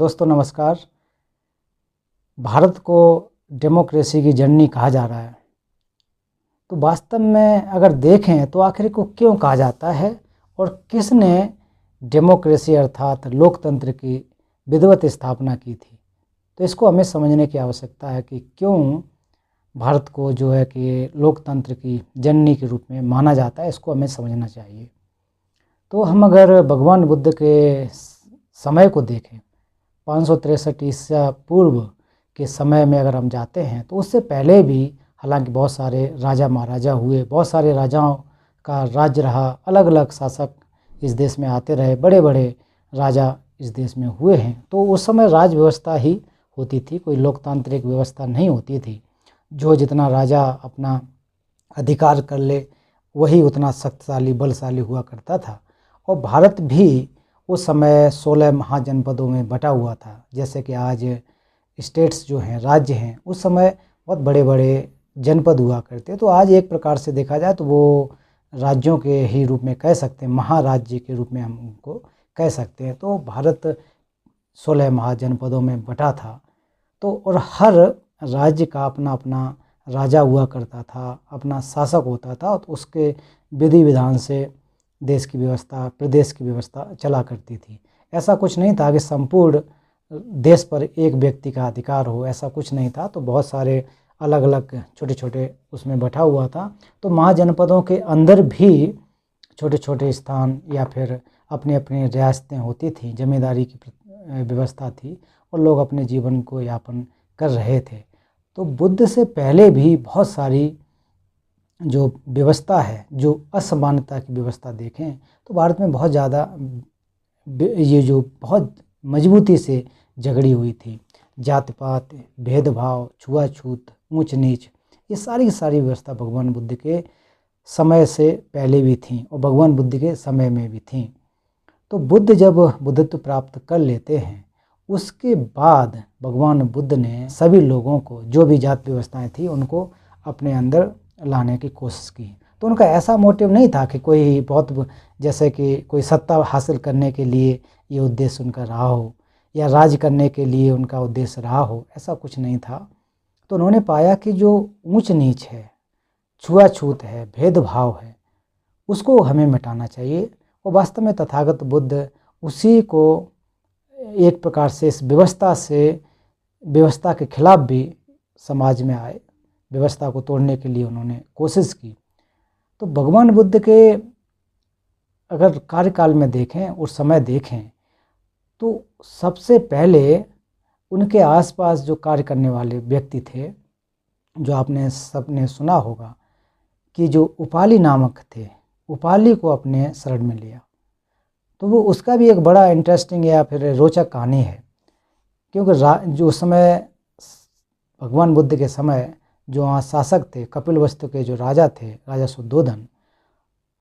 दोस्तों नमस्कार। भारत को डेमोक्रेसी की जननी कहा जा रहा है, तो वास्तव में अगर देखें तो आखिर को क्यों कहा जाता है और किसने डेमोक्रेसी अर्थात लोकतंत्र की विधिवत स्थापना की थी। तो इसको हमें समझने की आवश्यकता है कि क्यों भारत को जो है कि लोकतंत्र की जननी के रूप में माना जाता है, इसको हमें समझना चाहिए। तो हम अगर भगवान बुद्ध के समय को देखें, 563 ईसा पूर्व के समय में अगर हम जाते हैं तो उससे पहले भी हालांकि बहुत सारे राजा महाराजा हुए, बहुत सारे राजाओं का राज्य रहा, अलग अलग शासक इस देश में आते रहे, बड़े बड़े राजा इस देश में हुए हैं। तो उस समय राज व्यवस्था ही होती थी, कोई लोकतांत्रिक व्यवस्था नहीं होती थी। जो जितना राजा अपना अधिकार कर ले वही उतना शक्तिशाली बलशाली हुआ करता था। और भारत भी उस समय 16 महाजनपदों में बटा हुआ था। जैसे कि आज स्टेट्स जो हैं, राज्य हैं, उस समय बहुत बड़े बड़े जनपद हुआ करते। तो आज एक प्रकार से देखा जाए तो वो राज्यों के ही रूप में कह सकते हैं, महाराज्य के रूप में हम उनको कह सकते हैं। तो भारत 16 महाजनपदों में बटा था। तो और हर राज्य का अपना अपना राजा हुआ करता था, अपना शासक होता था, तो उसके विधि विधान से देश की व्यवस्था, प्रदेश की व्यवस्था चला करती थी। ऐसा कुछ नहीं था कि संपूर्ण देश पर एक व्यक्ति का अधिकार हो, ऐसा कुछ नहीं था। तो बहुत सारे अलग अलग छोटे छोटे उसमें बैठा हुआ था। तो महाजनपदों के अंदर भी छोटे छोटे स्थान या फिर अपनी अपनी रियासतें होती थी, जमींदारी की व्यवस्था थी और लोग अपने जीवन को यापन कर रहे थे। तो बुद्ध से पहले भी बहुत सारी जो व्यवस्था है, जो असमानता की व्यवस्था देखें तो भारत में बहुत ज़्यादा ये जो बहुत मजबूती से झगड़ी हुई थी। जात पात, भेदभाव, छुआछूत, ऊंच नीच, ये सारी की सारी व्यवस्था भगवान बुद्ध के समय से पहले भी थी और भगवान बुद्ध के समय में भी थी। तो बुद्ध जब बुद्धत्व प्राप्त कर लेते हैं उसके बाद भगवान बुद्ध ने सभी लोगों को, जो भी जात व्यवस्थाएं थी, उनको अपने अंदर लाने की कोशिश की। तो उनका ऐसा मोटिव नहीं था कि कोई बहुत जैसे कि कोई सत्ता हासिल करने के लिए ये उद्देश्य उनका रहा हो या राज करने के लिए उनका उद्देश्य रहा हो, ऐसा कुछ नहीं था। तो उन्होंने पाया कि जो ऊंच नीच है, छुआछूत है, भेदभाव है, उसको हमें मिटाना चाहिए। और वास्तव में तथागत बुद्ध उसी को एक प्रकार से इस व्यवस्था के खिलाफ भी समाज में आए, व्यवस्था को तोड़ने के लिए उन्होंने कोशिश की। तो भगवान बुद्ध के अगर कार्यकाल में देखें, उस समय देखें, तो सबसे पहले उनके आसपास जो कार्य करने वाले व्यक्ति थे, जो आपने सबने सुना होगा कि जो उपाली नामक थे, उपाली को अपने शरण में लिया। तो वो उसका भी एक बड़ा इंटरेस्टिंग या फिर रोचक कहानी है, क्योंकि जो उस समय भगवान बुद्ध के समय जो वहाँ शासक थे, कपिलवस्तु के जो राजा थे, राजा शुद्धोधन,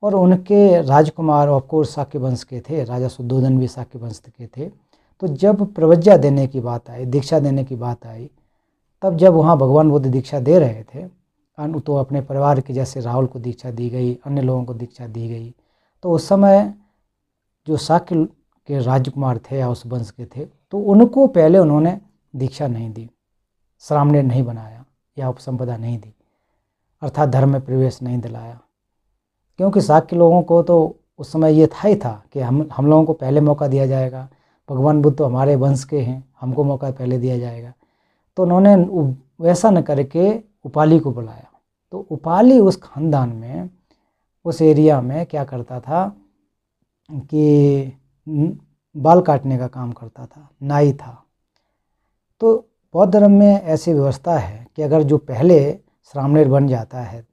और उनके राजकुमार ऑफकोर्स शाक्य वंश के थे, राजा शुद्धोधन भी शाक्य वंश के थे। तो जब प्रवज्ञा देने की बात आई, दीक्षा देने की बात आई, तब जब वहाँ भगवान बुद्ध दीक्षा दे रहे थे, तो अपने परिवार के जैसे राहुल को दीक्षा दी गई, अन्य लोगों को दीक्षा दी गई। तो उस समय जो शाक्य के राजकुमार थे या उस वंश के थे, तो उनको पहले उन्होंने दीक्षा नहीं दी, श्रामणेर नहीं बनाया या उपसंपदा नहीं दी, अर्थात धर्म में प्रवेश नहीं दिलाया। क्योंकि शाक्य लोगों को तो उस समय ये था ही था कि हम लोगों को पहले मौका दिया जाएगा, भगवान बुद्ध तो हमारे वंश के हैं, हमको मौका पहले दिया जाएगा। तो उन्होंने वैसा न करके उपाली को बुलाया। तो उपाली उस खानदान में, उस एरिया में क्या करता था कि बाल काटने का काम करता था, नाई था। तो बौद्ध धर्म में ऐसी व्यवस्था है कि अगर जो पहले श्रामणेर बन जाता है,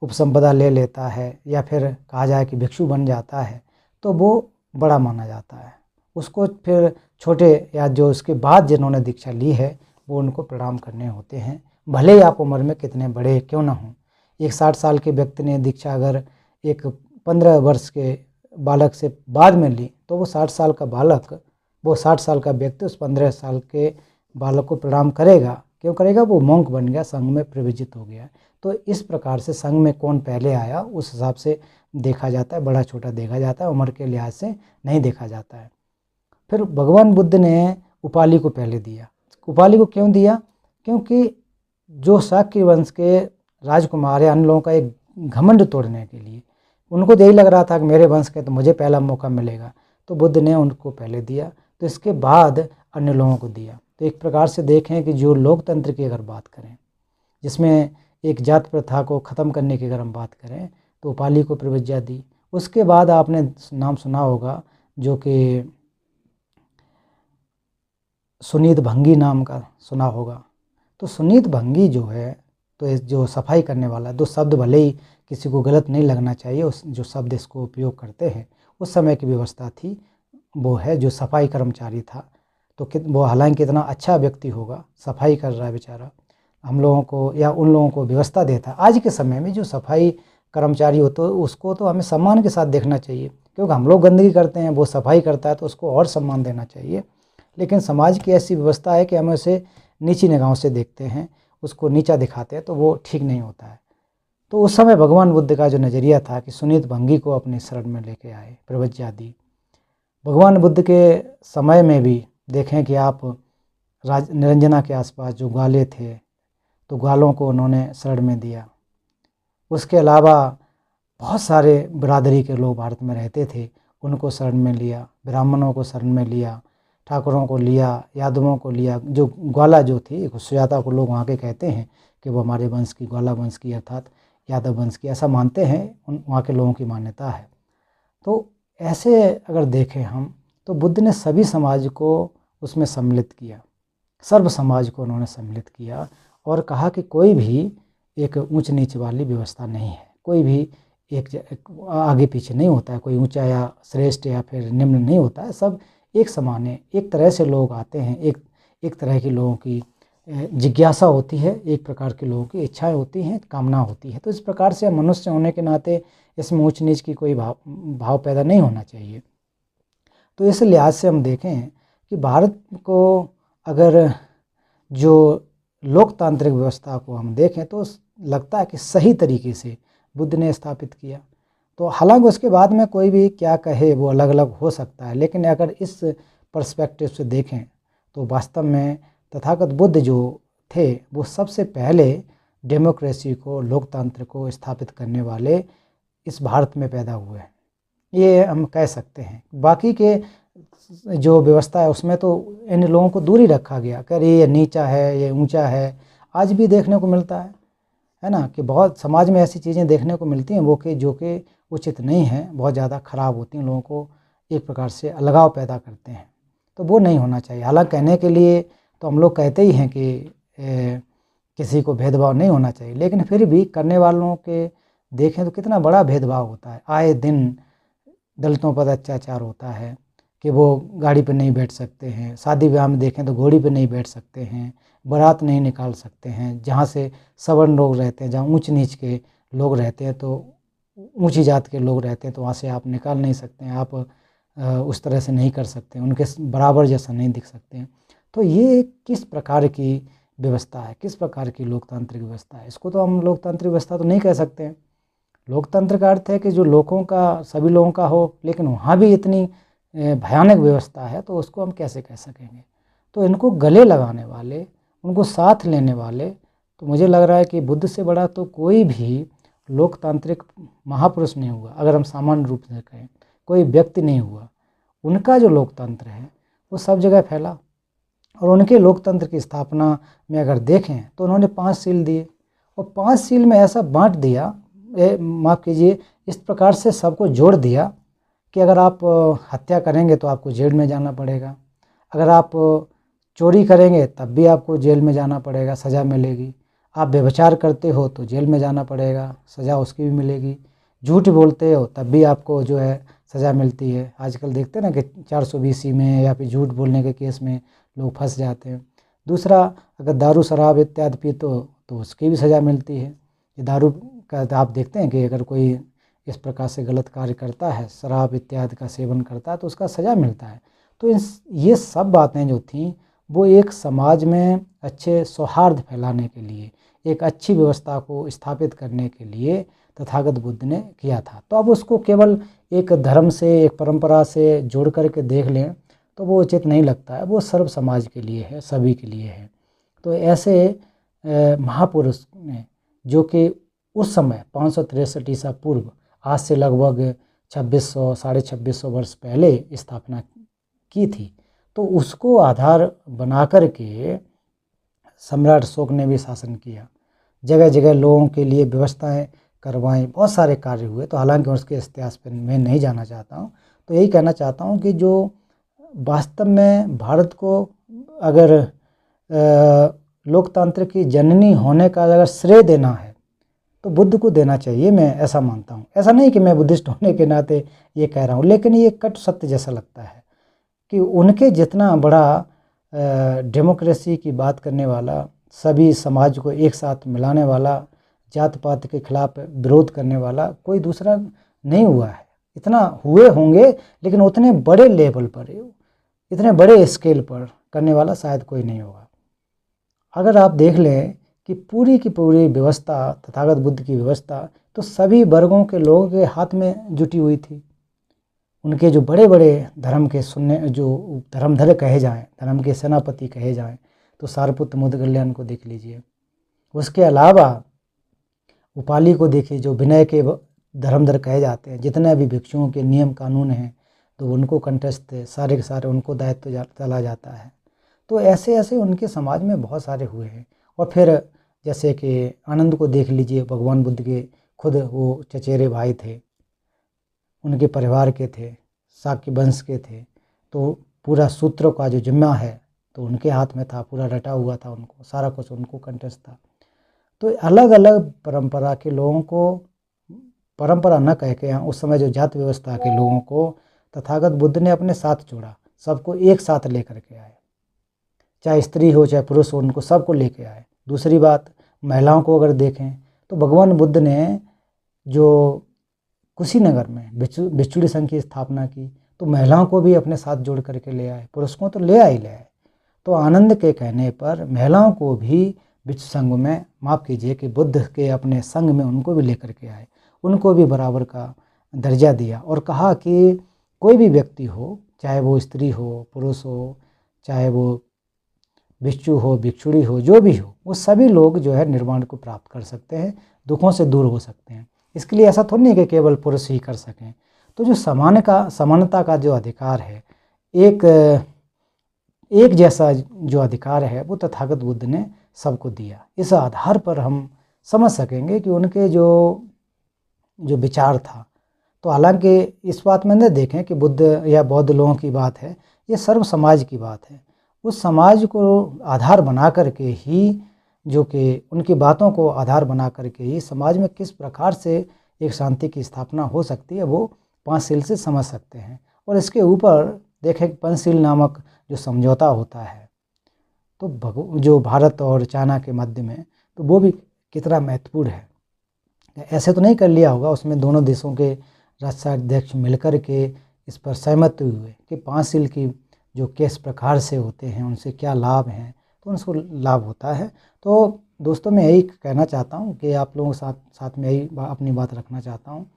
उपसंपदा ले लेता है, या फिर कहा जाए कि भिक्षु बन जाता है, तो वो बड़ा माना जाता है। उसको फिर छोटे या जो उसके बाद जिन्होंने दीक्षा ली है वो उनको प्रणाम करने होते हैं, भले ही आप उम्र में कितने बड़े क्यों ना हों। एक 60 साल के व्यक्ति ने दीक्षा अगर एक 15 वर्ष के बालक से बाद में ली, तो वो 60 साल का बालक, वो 60 साल का व्यक्ति उस 15 साल के बालक को प्रणाम करेगा। क्यों करेगा? वो मॉन्क बन गया, संघ में प्रविजित हो गया। तो इस प्रकार से संघ में कौन पहले आया उस हिसाब से देखा जाता है, बड़ा छोटा देखा जाता है, उम्र के लिहाज से नहीं देखा जाता है। फिर भगवान बुद्ध ने उपालि को पहले दिया। उपालि को क्यों दिया? क्योंकि जो शाक्य वंश के राजकुमार या अन्य लोगों का एक घमंड तोड़ने के लिए, उनको यही लग रहा था कि मेरे वंश के तो मुझे पहला मौका मिलेगा, तो बुद्ध ने उनको पहले दिया, तो इसके बाद अन्य लोगों को दिया। तो एक प्रकार से देखें कि जो लोकतंत्र की अगर बात करें, जिसमें एक जात प्रथा को ख़त्म करने की अगर हम बात करें, तो उपालि को प्रविज्ञा दी। उसके बाद आपने नाम सुना होगा जो कि सुनीत भंगी नाम का सुना होगा। तो सुनीत भंगी जो है, तो जो सफाई करने वाला, दो शब्द भले ही किसी को गलत नहीं लगना चाहिए, उस जो शब्द इसको उपयोग करते हैं, उस समय की व्यवस्था थी वो है जो सफाई कर्मचारी था। तो वो हालांकि कितना अच्छा व्यक्ति होगा, सफाई कर रहा है बेचारा, हम लोगों को या उन लोगों को व्यवस्था देता है। आज के समय में जो सफाई कर्मचारी हो तो उसको तो हमें सम्मान के साथ देखना चाहिए, क्योंकि हम लोग गंदगी करते हैं, वो सफाई करता है तो उसको और सम्मान देना चाहिए। लेकिन समाज की ऐसी व्यवस्था है कि हम उसे नीची निगाहों से देखते हैं, उसको नीचा दिखाते हैं, तो वो ठीक नहीं होता है। तो उस समय भगवान बुद्ध का जो नज़रिया था कि सुनीत भंगी को अपने शरण में लेके आए, प्रवज्ञा दी। भगवान बुद्ध के समय में भी देखें कि आप निरंजना के आसपास जो ग्वाले थे, तो ग्वालों को उन्होंने शरण में दिया। उसके अलावा बहुत सारे बिरादरी के लोग भारत में रहते थे, उनको शरण में लिया, ब्राह्मणों को शरण में लिया, ठाकुरों को लिया, यादवों को लिया। जो ग्वाला जो थी, सुजाता को लोग वहाँ के कहते हैं कि वो हमारे वंश की, ग्वाला वंश की अर्थात यादव वंश की, ऐसा मानते हैं, वहाँ के लोगों की मान्यता है। तो ऐसे अगर देखें हम, तो बुद्ध ने सभी समाज को उसमें सम्मिलित किया, सर्व समाज को उन्होंने सम्मिलित किया और कहा कि कोई भी एक ऊंच नीच वाली व्यवस्था नहीं है, कोई भी एक आगे पीछे नहीं होता है, कोई ऊंचा या श्रेष्ठ या फिर निम्न नहीं होता है, सब एक समान है। एक तरह से लोग आते हैं, एक तरह के लोगों की जिज्ञासा होती है, एक प्रकार के लोगों की इच्छाएं होती हैं, कामना होती है। तो इस प्रकार से मनुष्य होने के नाते इसमें ऊंच नीच की कोई भाव पैदा नहीं होना चाहिए। तो इस लिहाज से हम देखें कि भारत को अगर जो लोकतांत्रिक व्यवस्था को हम देखें तो लगता है कि सही तरीके से बुद्ध ने स्थापित किया। तो हालांकि उसके बाद में कोई भी क्या कहे वो अलग अलग हो सकता है, लेकिन अगर इस पर्सपेक्टिव से देखें तो वास्तव में तथागत बुद्ध जो थे वो सबसे पहले डेमोक्रेसी को, लोकतंत्र को स्थापित करने वाले इस भारत में पैदा हुए हैं, ये हम कह सकते हैं। बाकी के जो व्यवस्था है उसमें तो इन लोगों को दूर ही रखा गया, कि ये नीचा है, ये ऊंचा है। आज भी देखने को मिलता है ना, कि बहुत समाज में ऐसी चीज़ें देखने को मिलती हैं वो कि जो कि उचित नहीं है, बहुत ज़्यादा खराब होती हैं, लोगों को एक प्रकार से अलगाव पैदा करते हैं। तो वो नहीं होना चाहिए। हालांकि कहने के लिए तो हम लोग कहते ही हैं कि किसी को भेदभाव नहीं होना चाहिए, लेकिन फिर भी करने वालों के देखें तो कितना बड़ा भेदभाव होता है। आए दिन दलितों पर अत्याचार होता है कि वो गाड़ी पर नहीं बैठ सकते हैं, शादी ब्याह में देखें तो घोड़ी पर नहीं बैठ सकते हैं, बारात नहीं निकाल सकते हैं, जहाँ से सवर्ण लोग रहते हैं, जहाँ ऊंच नीच के लोग रहते हैं, तो ऊंची जात के लोग रहते हैं, तो वहाँ से आप निकाल नहीं सकते हैं, आप उस तरह से नहीं कर सकते, उनके बराबर जैसा नहीं दिख सकते हैं। तो ये किस प्रकार की व्यवस्था है, किस प्रकार की लोकतांत्रिक व्यवस्था है? इसको तो हम लोकतांत्रिक व्यवस्था तो नहीं कह सकते हैं। लोकतंत्र का अर्थ है कि जो लोगों का, सभी लोगों का हो, लेकिन वहाँ भी इतनी भयानक व्यवस्था है तो उसको हम कैसे कह सकेंगे? तो इनको गले लगाने वाले, उनको साथ लेने वाले, तो मुझे लग रहा है कि बुद्ध से बड़ा तो कोई भी लोकतांत्रिक महापुरुष नहीं हुआ। अगर हम सामान्य रूप से कहें, कोई व्यक्ति नहीं हुआ। उनका जो लोकतंत्र है वो सब जगह फैला, और उनके लोकतंत्र की स्थापना में अगर देखें तो उन्होंने 5 सील दिए, और 5 सील में ऐसा बांट दिया, माफ़ कीजिए, इस प्रकार से सबको जोड़ दिया कि अगर आप हत्या करेंगे तो आपको जेल में जाना पड़ेगा, अगर आप चोरी करेंगे तब भी आपको जेल में जाना पड़ेगा, सज़ा मिलेगी, आप व्यभिचार करते हो तो जेल में जाना पड़ेगा, सज़ा उसकी भी मिलेगी, झूठ बोलते हो तब भी आपको जो है सज़ा मिलती है। आजकल देखते हैं ना कि 420 में या फिर झूठ बोलने के केस में लोग फंस जाते हैं। दूसरा, अगर दारू शराब इत्यादि पीते हो तो उसकी भी सज़ा मिलती है। ये दारू का आप देखते हैं कि अगर कोई इस प्रकार से गलत कार्य करता है, शराब इत्यादि का सेवन करता है, तो उसका सज़ा मिलता है। तो ये सब बातें जो थीं वो एक समाज में अच्छे सौहार्द फैलाने के लिए, एक अच्छी व्यवस्था को स्थापित करने के लिए तथागत बुद्ध ने किया था। तो अब उसको केवल एक धर्म से, एक परंपरा से जोड़ करके देख लें तो वो उचित नहीं लगता है। वो सर्व समाज के लिए है, सभी के लिए है। तो ऐसे महापुरुष ने, जो कि उस समय 563 ईसा पूर्व, आज से लगभग 2600 साढ़े 2600 वर्ष पहले स्थापना की थी, तो उसको आधार बना कर के सम्राट अशोक ने भी शासन किया। जगह जगह लोगों के लिए व्यवस्थाएं करवाई, बहुत सारे कार्य हुए। तो हालांकि उसके इतिहास पर मैं नहीं जाना चाहता हूँ। तो यही कहना चाहता हूँ कि जो वास्तव में भारत को अगर लोकतंत्र की जननी होने का अगर श्रेय देना है तो बुद्ध को देना चाहिए, मैं ऐसा मानता हूँ। ऐसा नहीं कि मैं बुद्धिस्ट होने के नाते ये कह रहा हूँ, लेकिन ये कट सत्य जैसा लगता है कि उनके जितना बड़ा डेमोक्रेसी की बात करने वाला, सभी समाज को एक साथ मिलाने वाला, जात पात के खिलाफ विरोध करने वाला कोई दूसरा नहीं हुआ है। इतना हुए होंगे लेकिन उतने बड़े लेवल पर, इतने बड़े स्केल पर करने वाला शायद कोई नहीं होगा। अगर आप देख लें कि पूरी की पूरी व्यवस्था, तथागत बुद्ध की व्यवस्था, तो सभी वर्गों के लोगों के हाथ में जुटी हुई थी। उनके जो बड़े बड़े धर्म के जो धर्मधर कहे जाएं, धर्म के सेनापति कहे जाएं, तो सारपुत्र मोदगल्याण को देख लीजिए। उसके अलावा उपाली को देखिए, जो विनय के धर्मधर कहे जाते हैं। जितने भी भिक्षुओं के नियम कानून हैं तो उनको कंठस्थ सारे के सारे उनको दायित्व चला जाता है। तो ऐसे ऐसे उनके समाज में बहुत सारे हुए हैं। और फिर जैसे कि आनंद को देख लीजिए, भगवान बुद्ध के खुद वो चचेरे भाई थे, उनके परिवार के थे, शाक्य वंश के थे। तो पूरा सूत्रों का जो जिम्मा है तो उनके हाथ में था, पूरा रटा हुआ था, उनको सारा कुछ उनको कंठस्थ था। तो अलग अलग परंपरा के लोगों को, परंपरा न कह के उस समय जो जात व्यवस्था के लोगों को तथागत बुद्ध ने अपने साथ जोड़ा, सबको एक साथ लेकर के आए। चाहे स्त्री हो चाहे पुरुष हो, उनको सबको लेके आए। दूसरी बात, महिलाओं को अगर देखें तो भगवान बुद्ध ने जो कुशीनगर में भिक्षुणी संघ की स्थापना की, तो महिलाओं को भी अपने साथ जोड़ करके ले आए, पुरुषों को तो ले आए। तो आनंद के कहने पर महिलाओं को भी भिक्षु संघ में, माफ़ कीजिए कि बुद्ध के अपने संघ में उनको भी लेकर के आए, उनको भी बराबर का दर्जा दिया और कहा कि कोई भी व्यक्ति हो, चाहे वो स्त्री हो, पुरुष हो, चाहे वो भिक्षु हो, भिक्षुड़ी हो, जो भी हो, वो सभी लोग जो है निर्वाण को प्राप्त कर सकते हैं, दुखों से दूर हो सकते हैं। इसके लिए ऐसा थोड़ी नहीं कि केवल पुरुष ही कर सकें। तो जो समानता का जो अधिकार है, एक जैसा जो अधिकार है, वो तथागत बुद्ध ने सबको दिया। इस आधार पर हम समझ सकेंगे कि उनके जो विचार था। तो हालांकि इस बात में न देखें कि बुद्ध या बौद्ध लोगों की बात है, ये सर्व समाज की बात है। उस समाज को आधार बना करके ही, जो कि उनकी बातों को आधार बना करके ही समाज में किस प्रकार से एक शांति की स्थापना हो सकती है, वो पंचशील से समझ सकते हैं। और इसके ऊपर देखें, पंचशील नामक जो समझौता होता है, तो जो भारत और चाइना के मध्य में, तो वो भी कितना महत्वपूर्ण है। ऐसे तो नहीं कर लिया होगा, उसमें दोनों देशों के राष्ट्राध्यक्ष मिलकर के इस पर सहमत हुए कि पंचशील की जो किस प्रकार से होते हैं, उनसे क्या लाभ हैं, तो उनको लाभ होता है। तो दोस्तों, मैं यही कहना चाहता हूँ कि आप लोगों के साथ में यही अपनी बात रखना चाहता हूँ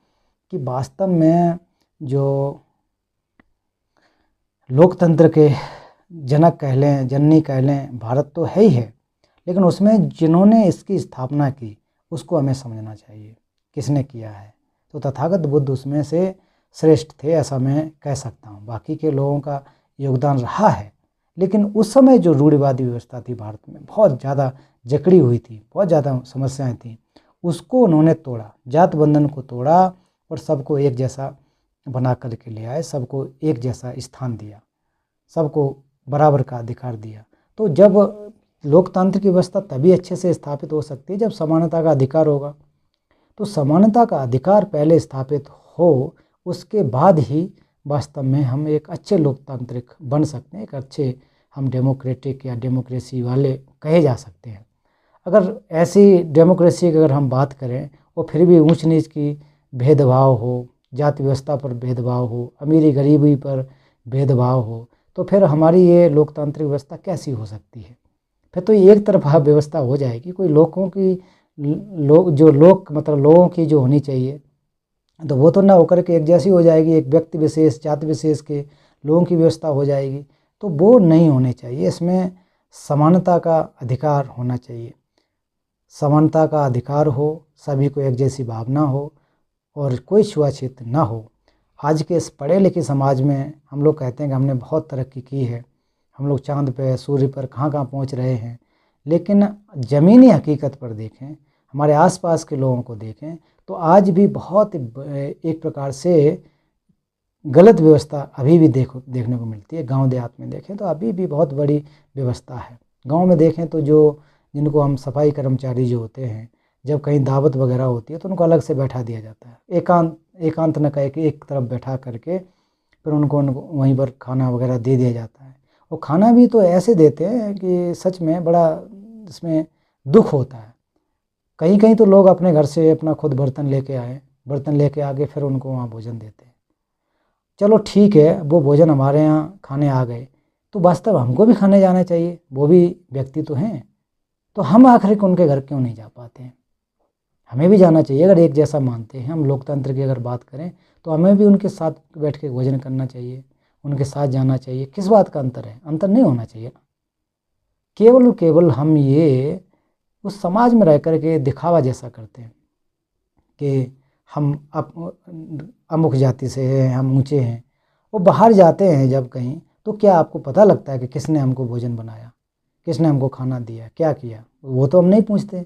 कि वास्तव में जो लोकतंत्र के जनक कह लें, जननी कह लें, भारत तो है ही है, लेकिन उसमें जिन्होंने इसकी स्थापना की उसको हमें समझना चाहिए, किसने किया है। तो तथागत बुद्ध उसमें से श्रेष्ठ थे, ऐसा मैं कह सकता हूँ। बाकी के लोगों का योगदान रहा है, लेकिन उस समय जो रूढ़िवादी व्यवस्था थी भारत में, बहुत ज़्यादा जकड़ी हुई थी, बहुत ज़्यादा समस्याएं थी, उसको उन्होंने तोड़ा, जात बंधन को तोड़ा और सबको एक जैसा बना करके ले आए, सबको एक जैसा स्थान दिया, सबको बराबर का अधिकार दिया। तो जब लोकतंत्र की व्यवस्था तभी अच्छे से स्थापित हो सकती है जब समानता का अधिकार होगा। तो समानता का अधिकार पहले स्थापित हो, उसके बाद ही वास्तव में हम एक अच्छे लोकतांत्रिक बन सकते हैं, एक अच्छे हम डेमोक्रेटिक या डेमोक्रेसी वाले कहे जा सकते हैं। अगर ऐसी डेमोक्रेसी की अगर हम बात करें और फिर भी ऊंच नीच की भेदभाव हो, जाति व्यवस्था पर भेदभाव हो, अमीरी गरीबी पर भेदभाव हो, तो फिर हमारी ये लोकतांत्रिक व्यवस्था कैसी हो सकती है। फिर तो एक तरफा व्यवस्था हो जाएगी। कोई लोगों की मतलब लोगों की जो होनी चाहिए, तो वो तो ना होकर के एक जैसी हो जाएगी। एक व्यक्ति विशेष, जाति विशेष के लोगों की व्यवस्था हो जाएगी, तो वो नहीं होने चाहिए। इसमें समानता का अधिकार होना चाहिए, समानता का अधिकार हो, सभी को एक जैसी भावना हो और कोई छुआछूत ना हो। आज के इस पढ़े लिखे समाज में हम लोग कहते हैं कि हमने बहुत तरक्की की है, हम लोग चाँद पे, सूर्य पर कहाँ पहुँच रहे हैं, लेकिन ज़मीनी हकीकत पर देखें, हमारे आसपास के लोगों को देखें, तो आज भी बहुत एक प्रकार से गलत व्यवस्था अभी भी देखने को मिलती है। गांव देहात में देखें तो अभी भी बहुत बड़ी व्यवस्था है। गांव में देखें तो जिनको हम सफाई कर्मचारी जो होते हैं, जब कहीं दावत वगैरह होती है तो उनको अलग से बैठा दिया जाता है, एकांत न कह के एक तरफ बैठा करके फिर उनको वहीं पर खाना वगैरह दे दिया जाता है। और खाना भी तो ऐसे देते हैं कि सच में बड़ा इसमें दुख होता है। कहीं कहीं तो लोग अपने घर से अपना खुद बर्तन लेके आके फिर उनको वहाँ भोजन देते हैं। चलो ठीक है, वो भोजन हमारे यहाँ खाने आ गए, तो वास्तव हमको भी खाने जाना चाहिए, वो भी व्यक्ति तो हैं, तो हम आखिर उनके घर क्यों नहीं जा पाते हैं? हमें भी जाना चाहिए। अगर एक जैसा मानते हैं हम, लोकतंत्र की अगर बात करें, तो हमें भी उनके साथ बैठ के भोजन करना चाहिए, उनके साथ जाना चाहिए। किस बात का अंतर है? अंतर नहीं होना चाहिए ना। केवल हम ये उस समाज में रह कर के दिखावा जैसा करते हैं कि हम अमुक जाति से हैं, हम ऊंचे हैं। वो बाहर जाते हैं जब कहीं, तो क्या आपको पता लगता है कि किसने हमको भोजन बनाया, किसने हमको खाना दिया, क्या किया? वो तो हम नहीं पूछते।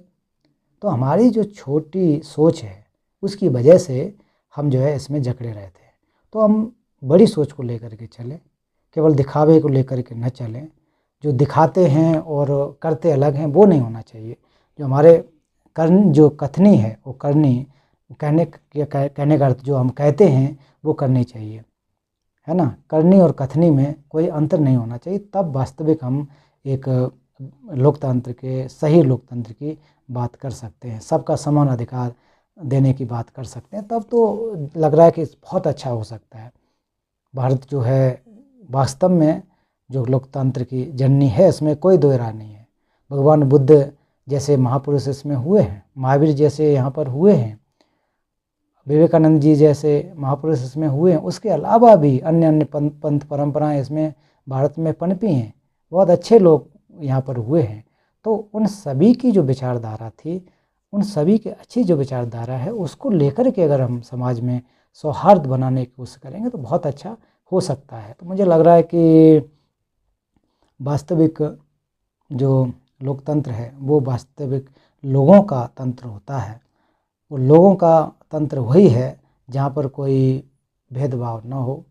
तो हमारी जो छोटी सोच है उसकी वजह से हम जो है इसमें जकड़े रहते हैं। तो हम बड़ी सोच को लेकर के चलें, केवल दिखावे को लेकर के न चलें। जो दिखाते हैं और करते अलग हैं वो नहीं होना चाहिए। जो हमारे जो कथनी है वो करनी, कहने का अर्थ जो हम कहते हैं वो करनी चाहिए, है ना। करनी और कथनी में कोई अंतर नहीं होना चाहिए, तब वास्तविक हम एक सही लोकतंत्र की बात कर सकते हैं, सबका समान अधिकार देने की बात कर सकते हैं। तब तो लग रहा है कि बहुत अच्छा हो सकता है। भारत जो है वास्तव में जो लोकतंत्र की जननी है, इसमें कोई दो राय नहीं है। भगवान बुद्ध जैसे महापुरुष इसमें हुए हैं, महावीर जैसे यहाँ पर हुए हैं, विवेकानंद जी जैसे महापुरुष इसमें हुए हैं, उसके अलावा भी अन्य अन्य पंथ परंपराएं इसमें भारत में पनपी हैं, बहुत अच्छे लोग यहाँ पर हुए हैं। तो उन सभी की जो विचारधारा थी, उन सभी की अच्छी जो विचारधारा है, उसको लेकर के अगर हम समाज में सौहार्द बनाने की कोशिश करेंगे तो बहुत अच्छा हो सकता है। तो मुझे लग रहा है कि वास्तविक जो लोकतंत्र है वो वास्तविक लोगों का तंत्र होता है। वो लोगों का तंत्र वही है जहाँ पर कोई भेदभाव न हो,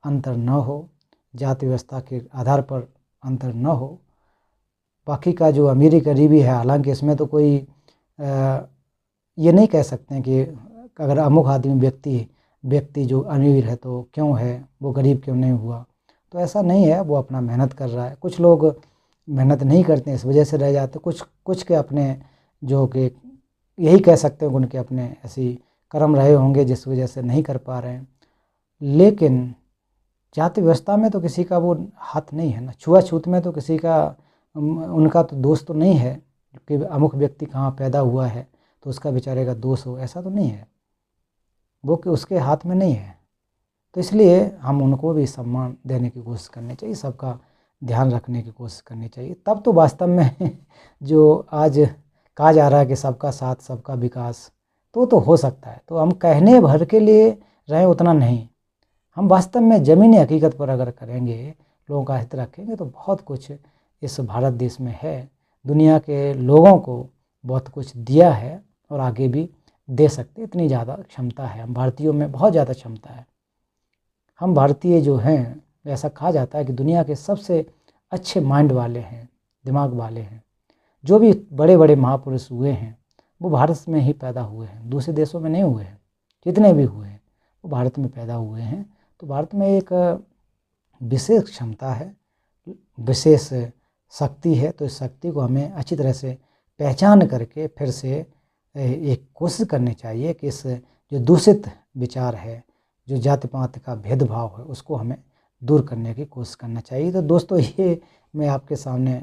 अंतर न हो, जाति व्यवस्था के आधार पर अंतर न हो। बाकी का जो अमीरी गरीबी है, हालांकि इसमें तो कोई ये नहीं कह सकते हैं कि अगर अमुक आदमी व्यक्ति जो अमीर है तो क्यों है, वो गरीब क्यों नहीं हुआ। तो ऐसा नहीं है, वो अपना मेहनत कर रहा है। कुछ लोग मेहनत नहीं करते इस वजह से रह जाते, कुछ के अपने जो कि यही कह सकते हैं कि उनके अपने ऐसी कर्म रहे होंगे जिस वजह से नहीं कर पा रहे हैं। लेकिन जाति व्यवस्था में तो किसी का वो हाथ नहीं है ना, छुआछूत में तो किसी का उनका तो दोष तो नहीं है कि अमुक व्यक्ति कहाँ पैदा हुआ है तो उसका बेचारे का दोष हो, ऐसा तो नहीं है, वो कि उसके हाथ में नहीं है। तो इसलिए हम उनको भी सम्मान देने की कोशिश करनी चाहिए, सबका ध्यान रखने की कोशिश करनी चाहिए। तब तो वास्तव में जो आज कहा जा रहा है कि सबका साथ सबका विकास, तो हो सकता है। तो हम कहने भर के लिए रहें उतना नहीं, हम वास्तव में ज़मीनी हकीकत पर अगर करेंगे, लोगों का हित रखेंगे, तो बहुत कुछ इस भारत देश में है। दुनिया के लोगों को बहुत कुछ दिया है और आगे भी दे सकते, इतनी ज़्यादा क्षमता है हम भारतीयों में, बहुत ज़्यादा क्षमता है। हम भारतीय जो हैं, ऐसा कहा जाता है कि दुनिया के सबसे अच्छे माइंड वाले हैं, दिमाग वाले हैं। जो भी बड़े बड़े महापुरुष हुए हैं वो भारत में ही पैदा हुए हैं, दूसरे देशों में नहीं हुए हैं। जितने भी हुए हैं वो भारत में पैदा हुए हैं। तो भारत में एक विशेष क्षमता है, विशेष शक्ति है। तो इस शक्ति को हमें अच्छी तरह से पहचान करके फिर से एक कोशिश करनी चाहिए कि इस जो दूषित विचार है, जो जाति पात का भेदभाव है, उसको हमें दूर करने की कोशिश करना चाहिए। तो दोस्तों, ये मैं आपके सामने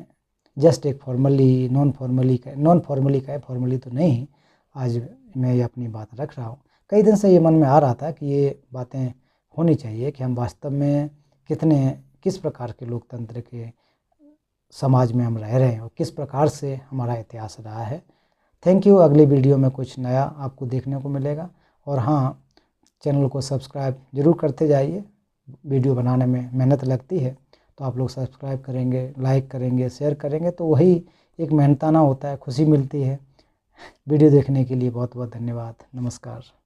जस्ट एक फॉर्मली नॉन फॉर्मली का है, फॉर्मली तो नहीं, आज मैं ये अपनी बात रख रहा हूँ। कई दिन से ये मन में आ रहा था कि ये बातें होनी चाहिए कि हम वास्तव में किस प्रकार के लोकतंत्र के समाज में हम रह रहे हैं और किस प्रकार से हमारा इतिहास रहा है। Thank you. अगली वीडियो में कुछ नया आपको देखने को मिलेगा। और हाँ, चैनल को सब्सक्राइब ज़रूर करते जाइए। वीडियो बनाने में मेहनत लगती है, तो आप लोग सब्सक्राइब करेंगे, लाइक करेंगे, शेयर करेंगे तो वही एक मेहनताना होता है, खुशी मिलती है। वीडियो देखने के लिए बहुत बहुत धन्यवाद। नमस्कार।